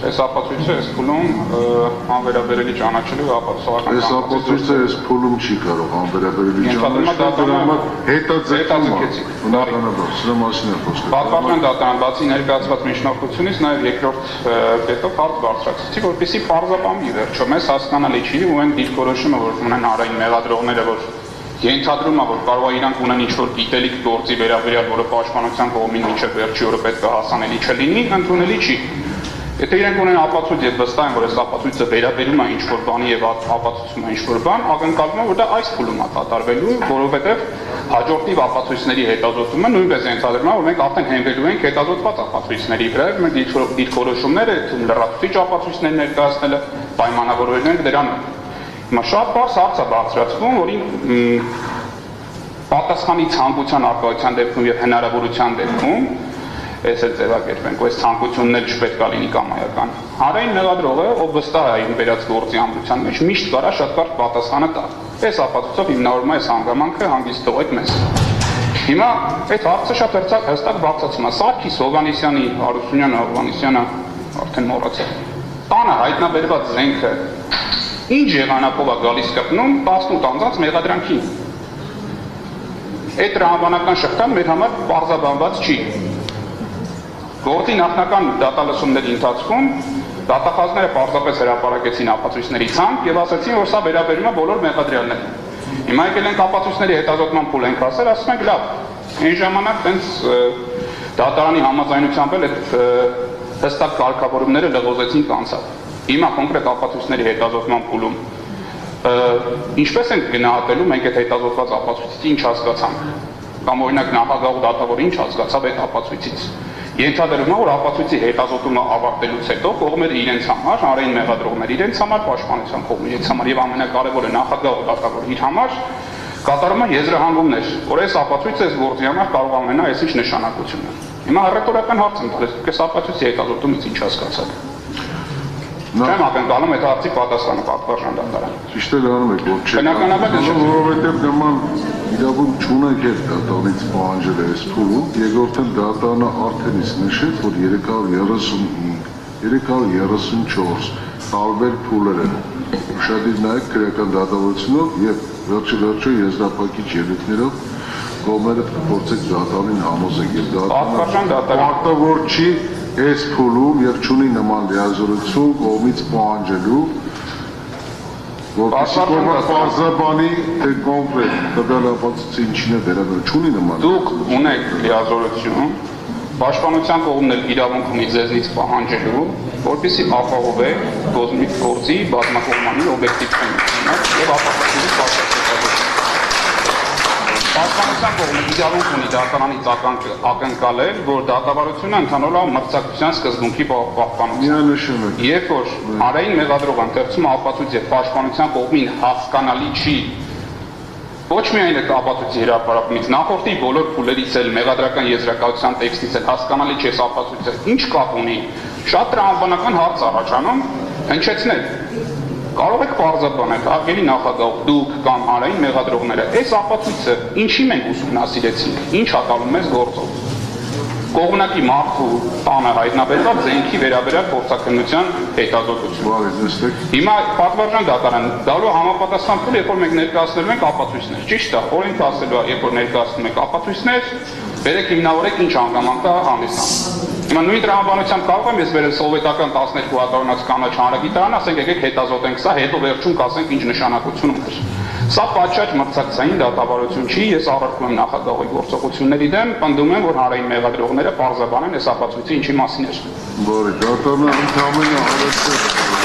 այս ապացույցը այս փուլում անվերաբերելի ճանաչելու ապացուցողական Այս ապացույցը այս փուլում չի կարող անվերաբերելի ճանաչել, հետաձգեցի։ Բնականաբար, սրա մասին է խոսքը։ Պատվական դատարան բացի ներկայացված միջնորդությունից նաև երկրորդ կետով հարց բարձրացրեցի, որպեսզի պարզաբանի վերջո մեզ հասկանալի չի ու այն դիրքորոշումը, որ ունեն հանրային մեղադրողները, որ ենթադրում է, որ կարող է իրանք ունեն ինչ-որ գիտելիք գործի վերաբերյալ, որը պաշտպանության կողմին մինչև վերջի օրը պետք է հասանելի չլինի, ընդունելի չի։ Եթե իրենք ունեն ապացույց եւ վստահ են, որ այս ապացույցը վերաբերում է ինչ-որ բանի եւ ապացուցում է ինչ-որ բան, ակնկալվում է, որ դա այս փուլում է կատարվելու, որովհետեւ հաջորդիվ ապացույցների հետազոտումը նույնպես ենթադրում է, որ մենք արդեն հենվելու ենք հետազոտված ապացույցների վրա, մենք դիրքորոշումները, լրացուցիչ ապացույցներ ներկայացնելը պայմանավորվել ենք դրանով։ Հիմա շատ բարձ հարց է բարձրացվում, որին պատասխանի ցանկության արկայության դեպքում եւ հնարավորության դեպքում այս է ձևակերպենք, այս ցանկությունն էլ չպետք է լինի կամայական։ Հանրային մեղադրողը, ով վստահ է իր վերած գործի ամրության մեջ, միշտ կարա շատ բարդ պատասխանը տա։ Այս ապացույցով հիմնավորվում է այս հանգամանքը, հանգիստ թողեք մեզ։ Հիմա այդ հարցը շատ հստակ բացացում է։ Սարգիս Հովհաննիսյանի, Հարությունյանը, Հովհաննիսյանը արդեն մոռացել։ Տանը հայտնաբերված զենքը ինչ եղանակով է գալիս կպնում 18 անձանց մեղադրանքին։ Այդ տրամաբանական շղթան մեր համար պարզաբանված չի։ Գործի նախնական դատալսումների ընթացքում դատախազները պարզապես հրապարակեցին ապացույցների ցանկ եւ ասացին, որ սա վերաբերում է բոլոր մեղադրյալներին։ Հիմա եկել ենք ապացույցների հետազոտման փուլ ենք ասել, ասում ենք լավ, այն ժամանակ տենց դատարանի համաձայնությամբ էլ այդ հստակ կարգավորումները լղոզեցին կանցավ։ Հիմա կոնկրետ ապացույցների հետազոտման փուլում ինչպես ենք գնահատելու մենք այդ հետազոտված ապացույցից ինչ հասկացանք կամ օրինակ նախագահ դատավորը ինչ հասկացավ այդ ապացույցից։ Ենթադրում է, որ ապացույցի հետազոտումը ավարտելուց հետո կողմերը իրենց համար, հանրային մեղադրողները իրենց համար, պաշտպանության կողմը իրենց համար եւ ամենակարևորը նախագահ դատավորը իր համար կատարում է եզրահանգումներ, որ այս ապացույցը այս գործի համար կարող է ունենա այսինչ նշանակություն։ Հիմա ռետորական հարց եմ տալիս, այս ապացույցի հետազոտումից ինչ հասկացաք։ Չեմ ակնկալում այդ հարցի պատասխանը պատվարժան դատարան։ Ճիշտ է անում եք, որ չէ։ Բնականաբար որովհետև նման իրավունք չունենք այդ դատարանից պահանջել այս փուլում, երկրորդն դատարանը արդեն իսկ նշեց, որ 335-334 տարբեր փուլեր են։ Ուշադիր նայեք քրեական դատավորությունով եւ վերջը եզրափակիչ ելույթներով կողմերը փորձեք դատարանին համոզել եւ դատարանը պարտավոր չի այս փուլում եւ չունի նման լիազորություն կողմից պահանջելու որպեսզի կողմը պարզաբանի թե կոնկրետ տվյալ ապացույցը ինչին է վերաբերում չունի նման դուք ունեք լիազորություն պաշտպանության կողմն էլ իրավունք ունի ձեզնից պահանջելու որպեսզի ապահովեք գործի բազմակողմանի օբյեկտիվությունը եւ ապահովելու բացասական Պաշտպանության կողմը իրավունք ունի դատարանից ակնկալել, որ դատավարությունը ընդհանուր մրցակցության սկզբունքի պահպանություն։ Երբ որ հանրային մեղադրողը ընթերցում է ապացույց եւ պաշտպանության կողմին հասկանալի չի, ոչ միայն այդ ապացույցի հրապարակումից, նախորդի բոլոր փուլերից էլ մեղադրական եզրակացության տեքստից էլ հասկանալի չէ այս ապացույցը ինչ կապ ունի, շատ տրամաբանական հարց առաջանում, հնչեցնել Կարող եք պարզաբանել, հարգելի նախագահ, դուք կամ հանրային մեղադրողները, այս ապացույցը ինչի մենք ուսումնասիրեցինք, ինչ հակալում մեզ գործով։ Կողմնակի մարդու տանը հայտնաբերված զենքի վերաբերյալ փորձաքննության հետազոտություն։ Հիմա պատվարժան դատարան դալու համապատասխան փուլ, երբ որ մենք ներկայացնելու ենք ապացույցներ։ Ճիշտ է, օրենք ասելու է, երբ որ ներկայացնում ենք ապացույցներ, բերեք հիմնավորեք ինչ հանգամանք կա հանդիսանում։ Հիմա նույն տրամաբանությամբ կարող եմ ես վերել սովետական 12 հատառնաց կանաչ հանրագիտարան, ասենք եկեք հետազոտենք սա, հետո վերջում կասենք ինչ նշանակություն ուներ։ Սա պատշաճ մրցակցային դատավարություն չի, ես առարկում եմ նախագահի գործողությունների դեմ, պնդում եմ, որ հանրային մեղադրողները պարզաբանեն այս ապացույցը ինչի մասին էր։ Բարի, դատարանը ընդհանրապես